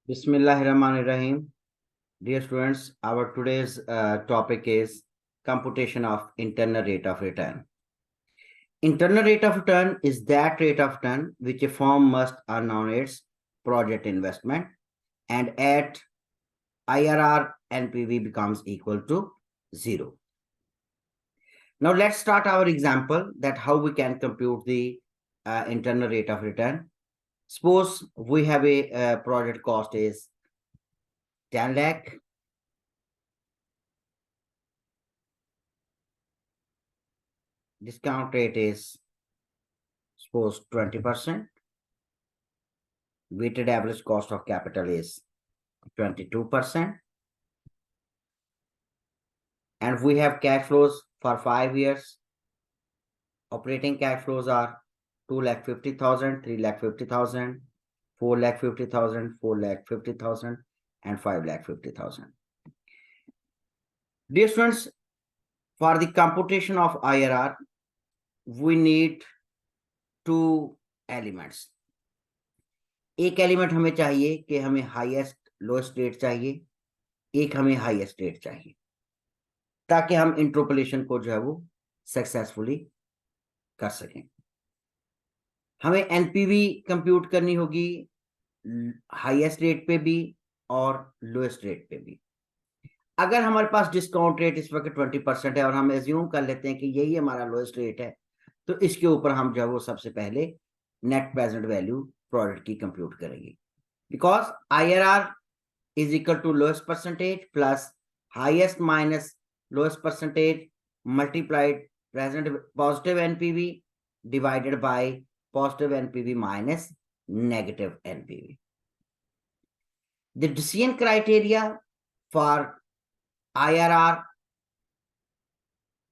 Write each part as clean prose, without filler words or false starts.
Bismillahirrahmanirrahim. Dear students, our today's topic is computation of internal rate of return. Internal rate of return is that rate of return which a firm must earn on its project investment, and at IRR NPV becomes equal to 0. Now let's start our example that how we can compute the internal rate of return. Suppose we have a project cost is 10 lakh. Discount rate is suppose 20%. Weighted average cost of capital is 22%. And we have cash flows for 5 years. Operating cash flows are 2,50,000, 3,50,000, 4,50,000, 4,50,000, and 5,50,000. Dear students, for the computation of IRR, we need two elements. एक element हमें चाहिए कि हमें highest lowest rate चाहिए, एक हमें highest rate चाहिए, ताकि हम इंटरपोलेशन को जो है वो सक्सेसफुली कर सकें. हमें एनपीवी कंप्यूट करनी होगी हाईएस्ट रेट पे भी और लोएस्ट रेट पे भी. अगर हमारे पास डिस्काउंट रेट इस वक्त 20% है और हम एज्यूम कर लेते हैं कि यही हमारा लोएस्ट रेट है, तो इसके ऊपर हम जो है वो सबसे पहले नेट प्रेजेंट वैल्यू प्रोडक्ट की कंप्यूट करेंगे. Because IRR is equal to lowest percentage plus highest minus lowest percentage multiplied present positive NPV divided by positive NPV minus negative NPV. The decision criteria for IRR,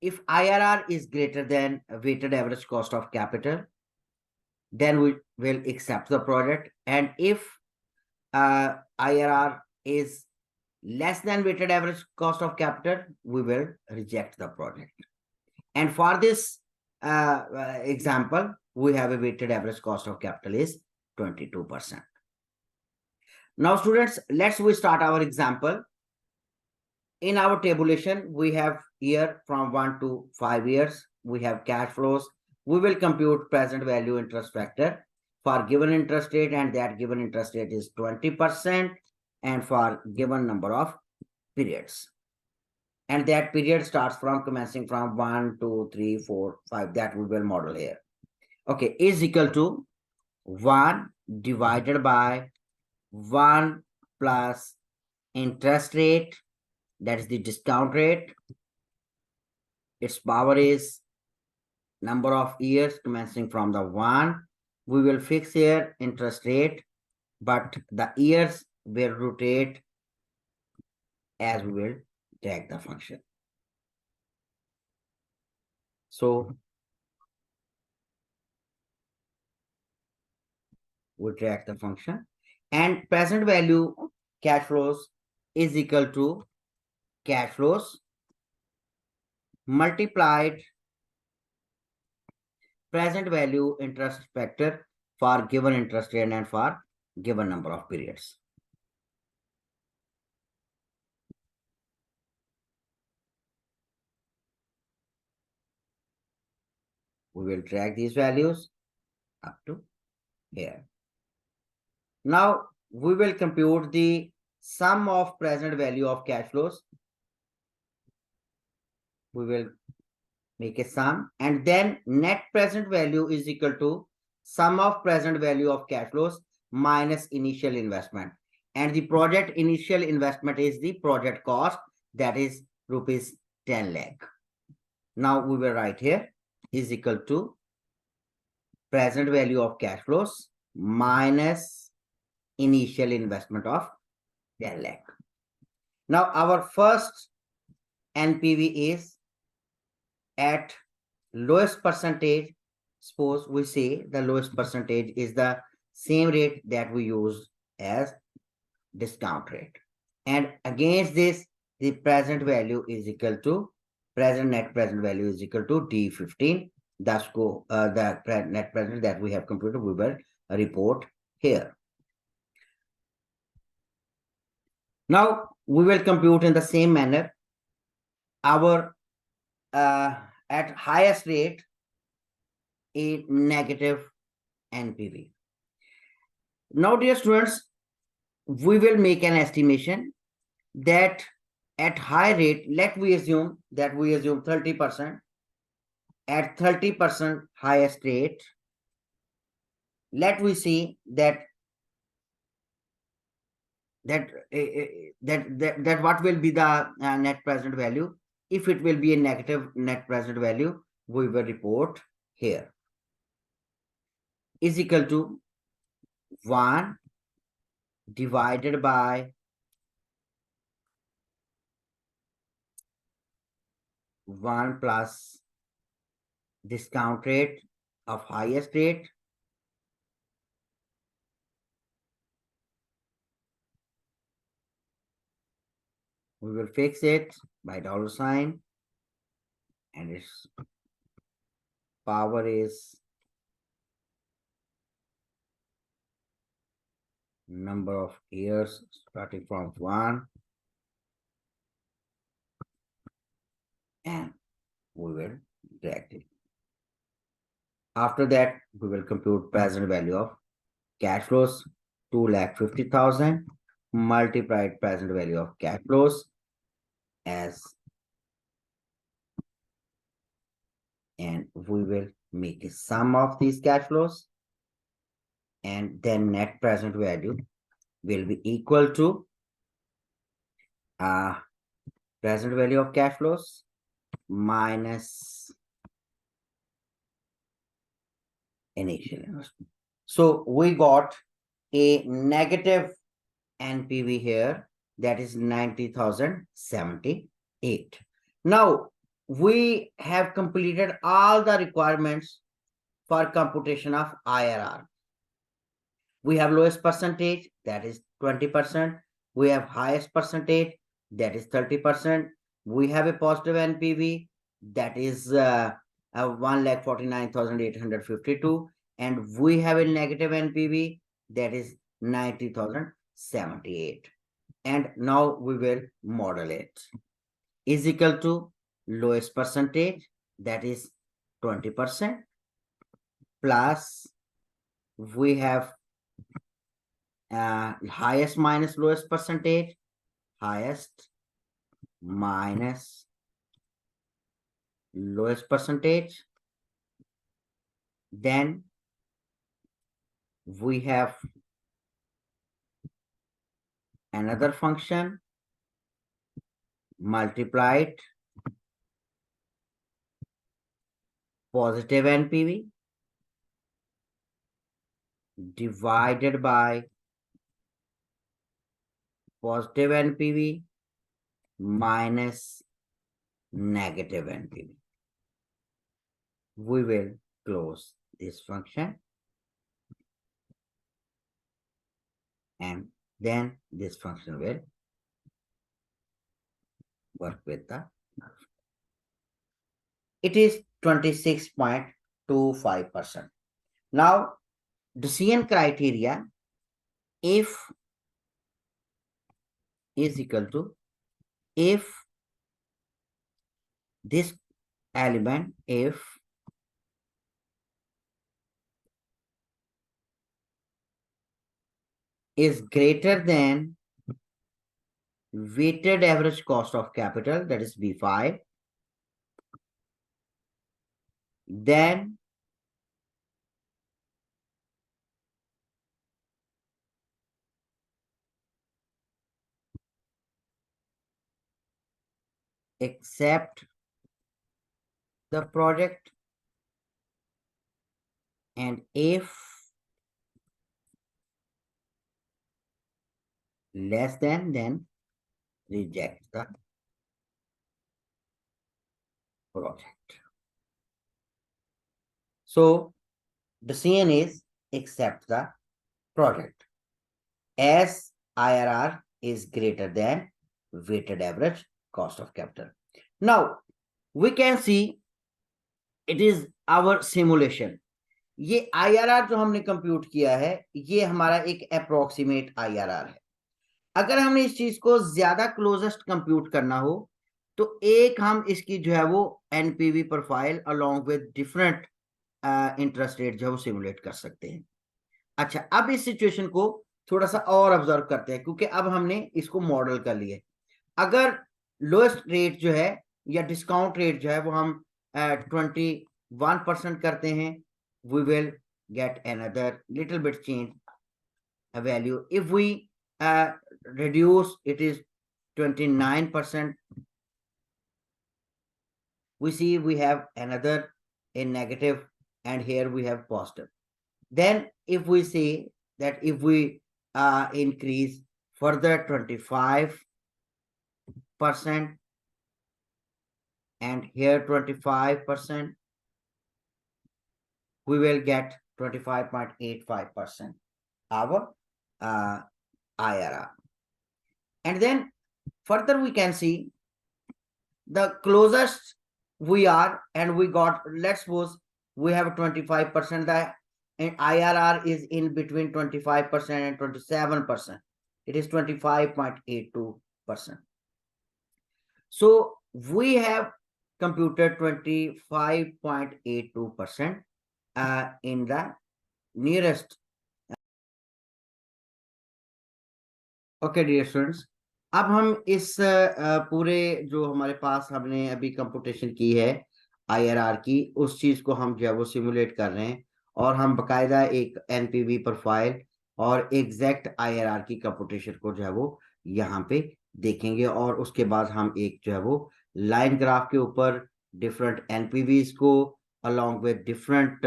if IRR is greater than weighted average cost of capital, then we will accept the project, and if IRR is less than weighted average cost of capital, we will reject the project. And for this example, we have a weighted average cost of capital is 22%. Now students, we start our example. In our tabulation, we have year from 1 to 5 years. We have cash flows. We will compute present value interest factor for given interest rate, and that given interest rate is 20%, and for given number of periods. And that period starts from commencing from 1, 2, 3, 4, 5, that we will model here. Okay, is equal to 1 divided by 1 plus interest rate, that is the discount rate. Its power is number of years commencing from the 1. We will fix here interest rate, but the years will rotate as we will drag the function. So we drag the function, and present value cash flows is equal to cash flows multiplied present value interest factor for given interest rate and for given number of periods. We will drag these values up to here. Now we will compute the sum of present value of cash flows. We will make a sum, and then net present value is equal to sum of present value of cash flows minus initial investment. And the project initial investment is the project cost, that is rupees 10 lakh. Now we will write here is equal to present value of cash flows minus initial investment of 10 lakh. Now our first NPV is at lowest percentage. Suppose we say the lowest percentage is the same rate that we use as discount rate, and against this the present value is equal to net present value is equal to D15. Thus the net present that we have computed we will report here. Now we will compute in the same manner our at highest rate a negative NPV. Now, dear students, we will make an estimation that at high rate, let we assume that we assume 30%. At 30% highest rate, let we see that what will be the net present value. If it will be a negative net present value, we will report here is equal to 1 divided by 1 plus discount rate of highest rate we will fix it by $sign, and its power is number of years starting from 1, and we will drag it. After that, we will compute present value of cash flows, 2,50,000 multiplied present value of cash flows as, and we will make a sum of these cash flows, and then net present value will be equal to present value of cash flows minus initial investment. So we got a negative NPV here, that is 90,078. Now we have completed all the requirements for computation of IRR. We have lowest percentage, that is 20%. We have highest percentage, that is 30%. We have a positive NPV, that is 1,49,852. And we have a negative NPV, that is 90,078. And now we will model it. Is equal to lowest percentage, that is 20%, plus we have highest minus lowest percentage, highest minus lowest percentage. Then we have another function multiplied positive NPV divided by positive NPV minus negative NPV. We will close this function, and then this function will work with the, it is 26.25%. Now, decision criteria, if is equal to, if this element, if is greater than weighted average cost of capital, that is B5, then accept the project, and if less than, then reject the project. So decision is accept the project as IRR is greater than weighted average cost of capital. Now we can see it is our simulation. ये IRR जो हमने compute किया है, ये हमारा एक approximate IRR है. अगर हमने इस चीज को ज्यादा क्लोजेस्ट कंप्यूट करना हो तो एक हम इसकी जो है वो NPV profile along with different interest rate जो है वो सिमुलेट कर सकते हैं। अच्छा, अब इस सिचुएशन को थोड़ा सा और ऑब्जर्व करते हैं, क्योंकि अब हमने इसको मॉडल कर लिया। अगर लोएस्ट रेट जो है या डिस्काउंट रेट जो है वो हम 21% करते हैं, we will get another little bit change a value. If we reduce, it is 29%. We see we have another a negative, and here we have positive. Then if we say that if we increase further 25% and here 25%, we will get 25.85% our IRR. And then further we can see the closest we are, and we got, let's suppose we have 25%, the and IRR is in between 25% and 27%. It is 25.82%. So we have computed 25.82% in the nearest. Okay dear students, अब हम इस पूरे जो हमारे पास हमने अभी computation की है आईआरआर की, उस चीज को हम जो है वो सिमुलेट कर रहे हैं, और हम बकायदा एक एनपीवी प्रोफाइल और एग्जैक्ट आईआरआर की कंप्यूटेशन को जो है वो यहाँ पे देखेंगे। और उसके बाद हम एक जो है वो लाइन ग्राफ के ऊपर डिफरेंट एनपीवीज को along with different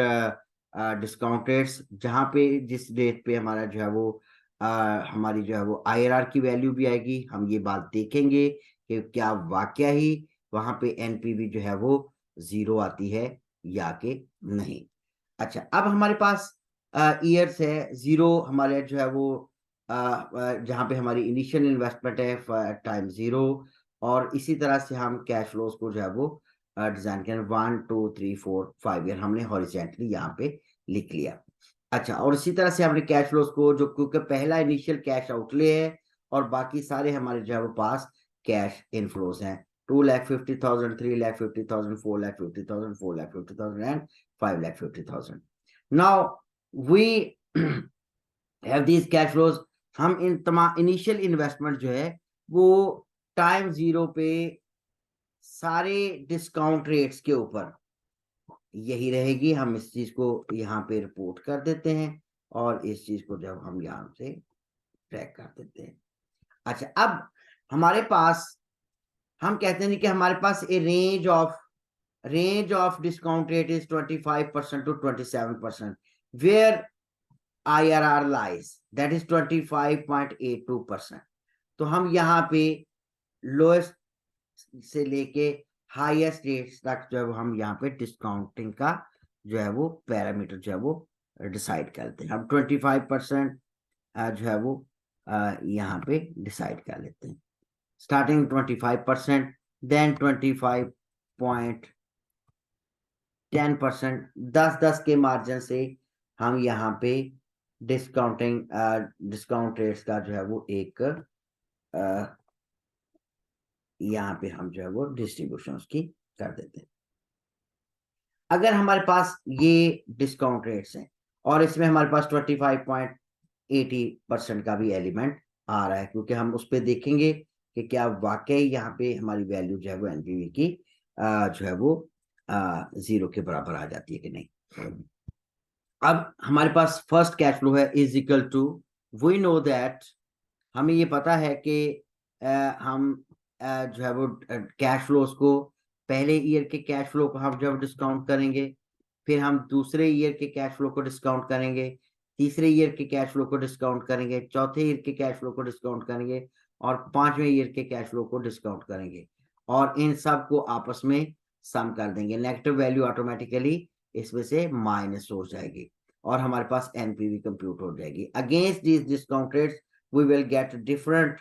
discount rates, जहाँ पे जिस डेट पे हमारा जो है वो हमारी जो है वो आईआरआर की वैल्यू भी आएगी, हम ये बात देखेंगे कि क्या वाकया ही वहां पे एनपीवी जो है वो 0 आती है या कि नहीं। अच्छा, अब हमारे पास ईयर्स है 0, हमारे जो है वो जहाँ पे हमारी इनिशियल इन्वेस्टमेंट है टाइम 0, और इसी तरह से हम कैश फ्लोज को जो है वो डिजाइन करें 1 2 3 4 5 ईयर हमने हॉरिजॉन्टली यहाँ पे लिख लिया। अच्छा, और इसी तरह से हमने कैश फ्लोज को, जो क्योंकि पहला इनिशियल कैश आउटले है और बाकी सारे हमारे जो है वो पास कैश इनफ्लोज हैं, 2,50,000, 3,50,000, 4,50,000, 4,50,000 and 5,50,000। Now we have these cash flows. हम इन तमाम इनिशियल इन्वेस्टमेंट जो है वो टाइम 0 पे सारे डिस्काउंट रेट्स के ऊपर यही रहेगी। हम इस चीज को यहाँ पे रिपोर्ट कर देते हैं और इस चीज को जब हम यहाँ से ट्रैक कर देते हैं। अच्छा, अब हमारे पास, हम कहते हैं कि हमारे पास a range of discount rate is 25% to 27%, where IRR lies that is 25.82%। तो हम यहाँ पे लोएस्ट से लेके हाईएस्ट रेट्स तक जो है हम यहाँ पे डिस्काउंटिंग का जो है वो पैरामीटर जो है वो डिसाइड करते हैं। हम 25% जो है वो यहाँ पे डिसाइड कर लेते हैं, स्टार्टिंग 25%, देन 25.10%, 10-10 के मार्जिन से हम यहाँ पे डिस्काउंट रेट्स का जो है वो एक यहाँ पे हम जो है वो डिस्ट्रीब्यूशन उसकी कर देते हैं। अगर हमारे पास ये डिस्काउंट रेट्स हैं और इसमें हमारे पास 25.80% का भी एलिमेंट आ रहा है, क्योंकि हम उस पर देखेंगे कि क्या वाकई यहाँ पे हमारी वैल्यू जो है वो एनपीवी की जो है वो 0 के बराबर आ जाती है कि नहीं। अब हमारे पास फर्स्ट कैश फ्लो है is equal to, we know that, हमें ये पता है कि हम जो है वो कैश फ्लोज को, पहले ईयर के कैश फ्लो को हम जब डिस्काउंट करेंगे, फिर हम दूसरे ईयर के कैश फ्लो को डिस्काउंट करेंगे, तीसरे ईयर के कैश फ्लो को डिस्काउंट करेंगे, चौथे ईयर के कैश फ्लो को डिस्काउंट करेंगे, और पांचवें ईयर के कैश फ्लो को डिस्काउंट करेंगे, और इन सब को आपस में सम कर देंगे। नेगेटिव वैल्यू ऑटोमेटिकली इसमें से माइनस हो जाएगी और हमारे पास एनपीवी कंप्यूट हो जाएगी। Against this discount rates we will get different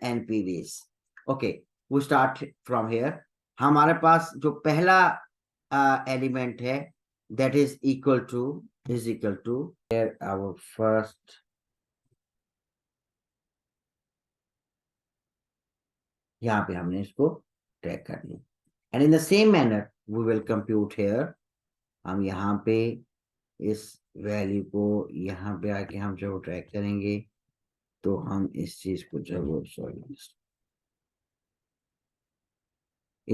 NPVs. Okay, we start from here. हमारे पास जो पहला एलिमेंट है that is equal to here our first यहाँ पे हमने इसको ट्रैक कर लिया। And in the same manner we will compute here, हम यहाँ पे इस वैल्यू को यहाँ पे आके हम जो ट्रैक करेंगे, तो हम इस चीज को जब sorry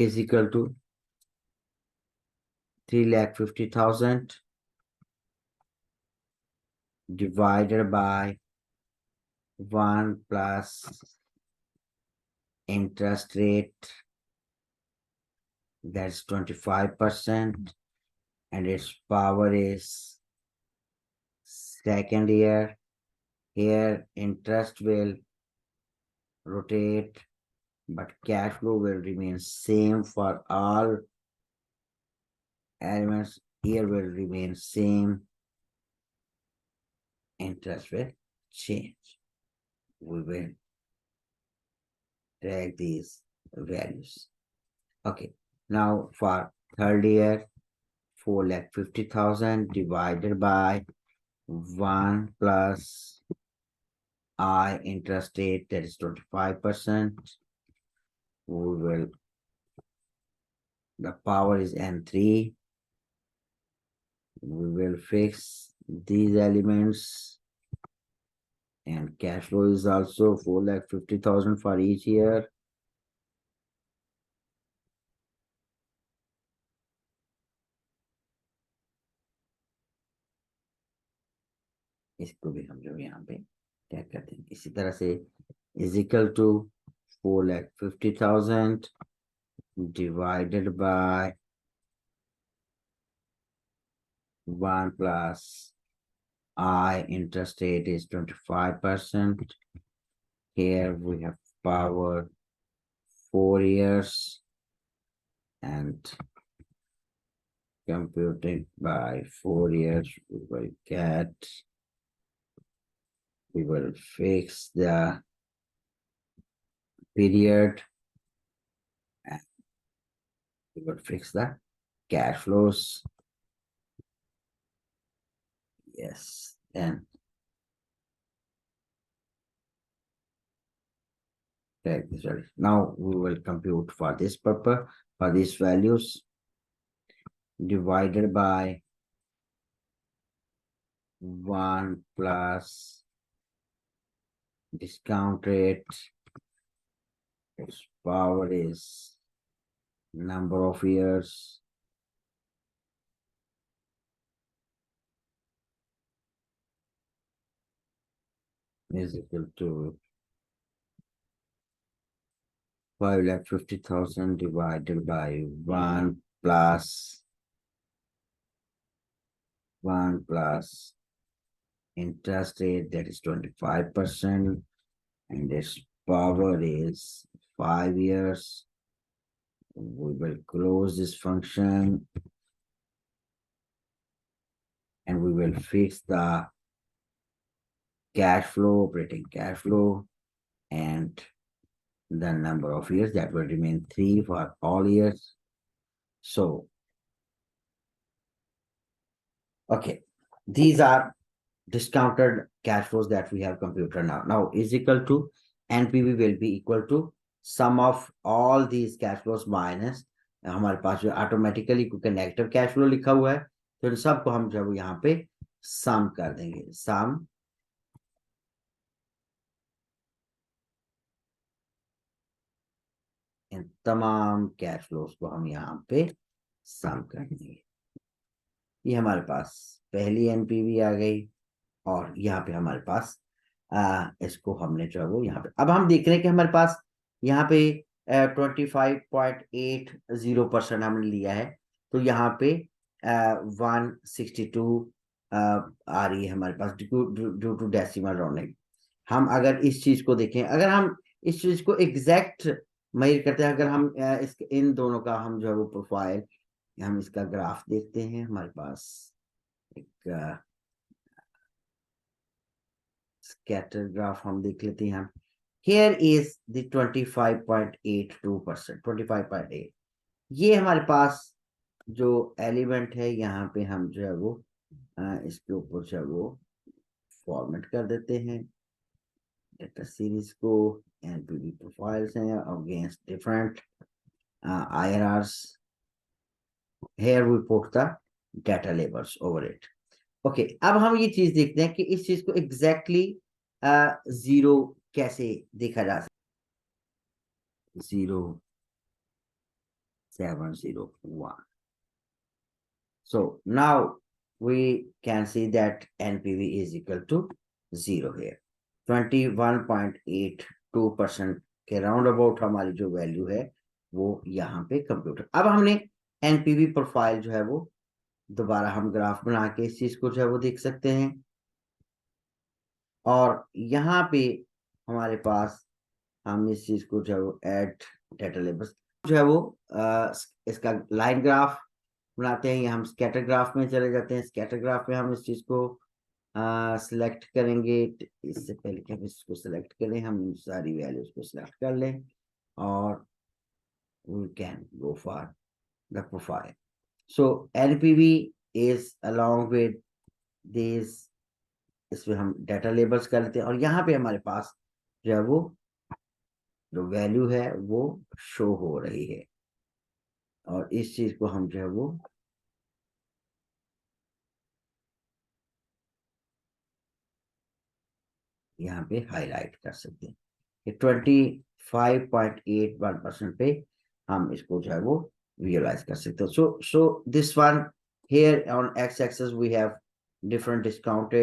is equal to 3,50,000 divided by 1 plus interest rate, that's 25%, and its power is second year. Here interest will rotate, but cash flow will remain same for all elements. Here will remain same, interest will change. We will track these values. Okay, now for third year, 4,50,000 divided by 1 plus I interest rate, that is 25%. We will, the power is N3. We will fix these elements, and cash flow is also 4,50,000 for each year. इसको भी हम जो यहाँ पे tag कर देंगे इसी तरह से, is equal to 4,50,000 divided by 1 plus I interest rate is 25%. Here we have power 4 years, and computing by 4 years, we will fix the period, and we will fix the cash flows. Yes, and take this value. Now we will compute for this purpose, for these values, divided by 1 plus discount rate, its power is number of years, is equal to 5,50,000 divided by 1 plus interest rate, that is 25%, and its power is 5 years. We will close this function, and we will fix the cash flow, operating cash flow, and the number of years, that will remain 3 for all years. So, okay, these are discounted cash flows that we have computed now. Now is equal to NPV will be equal to sum of all these cash flows minus हमारे पास जो automatically क्योंकि negative cash flow लिखा हुआ है, तो इन सबको हम जब यहाँ पे सम कर देंगे, सम इन तमाम कैश फ्लोज को हम यहाँ पे सम कर देंगे। ये हमारे पास पहली एनपीवी आ गई, और यहाँ पे हमारे पास इसको हमने जो है वो यहाँ पे, अब हम देख रहे हैं कि हमारे पास यहाँ पे 25.80% हमने लिया है, तो यहाँ पे 162 आ रही है हमारे पास ड्यू टू डेसिमल राउंडिंग। हम अगर इस चीज को देखें, अगर हम इस चीज को एग्जैक्ट मेजर करते हैं, अगर हम इसके इन दोनों का हम जो है वो प्रोफाइल, हम इसका ग्राफ देखते हैं, हमारे पास एक स्कैटर ग्राफ हम देख लेते हैं। Here is the 25.82%, 25.8, ये हमारे पास जो एलिमेंट है, यहाँ पे हम जो है वो इसके ऊपर जो है वो फॉर्मेट कर देते हैं। डेटा सीरीज को एनपीवी प्रोफाइल्स हैं against different IRRs. Here we put the data labels over it. Okay अब हम ये चीज देखते हैं कि इस चीज को एग्जैक्टली जीरो कैसे देखा जा सकता. 0701. So now we can see that NPV is equal to 0 here. 21.82% के राउंड अबाउट हमारी जो वैल्यू है वो यहाँ पे कंप्यूटर. अब हमने एनपीवी प्रोफाइल जो है वो दोबारा हम ग्राफ बना के इस चीज को जो है वो देख सकते हैं. और यहाँ पे हमारे पास हम इस चीज को जो है वो ऐड डेटा लेबल्स जो है वो इसका लाइन ग्राफ बनाते हैं. हम स्कैटर ग्राफ में चले जाते हैं. स्कैटर ग्राफ में हम इस चीज को सिलेक्ट करेंगे. इससे पहले कि हम इसको सिलेक्ट करें हम सारी वैल्यूज को सिलेक्ट कर लें और we can go for the profile. So NPV is along with these. इसमें हम डेटा लेबल्स कर लेते हैं और यहाँ पे हमारे पास जो है वो जो वैल्यू है वो शो हो रही है और इस चीज को हम जो है वो यहाँ पे हाईलाइट कर सकते हैं. 25.81% पे हम इसको जो है वो विजुअलाइज कर सकते हैं. So this one here on x-axis we have different discount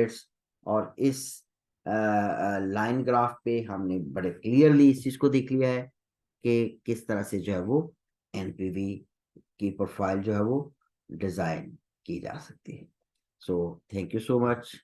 और इस लाइन ग्राफ पे हमने बड़े क्लियरली इस चीज को देख लिया है कि किस तरह से जो है वो एनपीवी की प्रोफाइल जो है वो डिजाइन की जा सकती है. So thank you so much.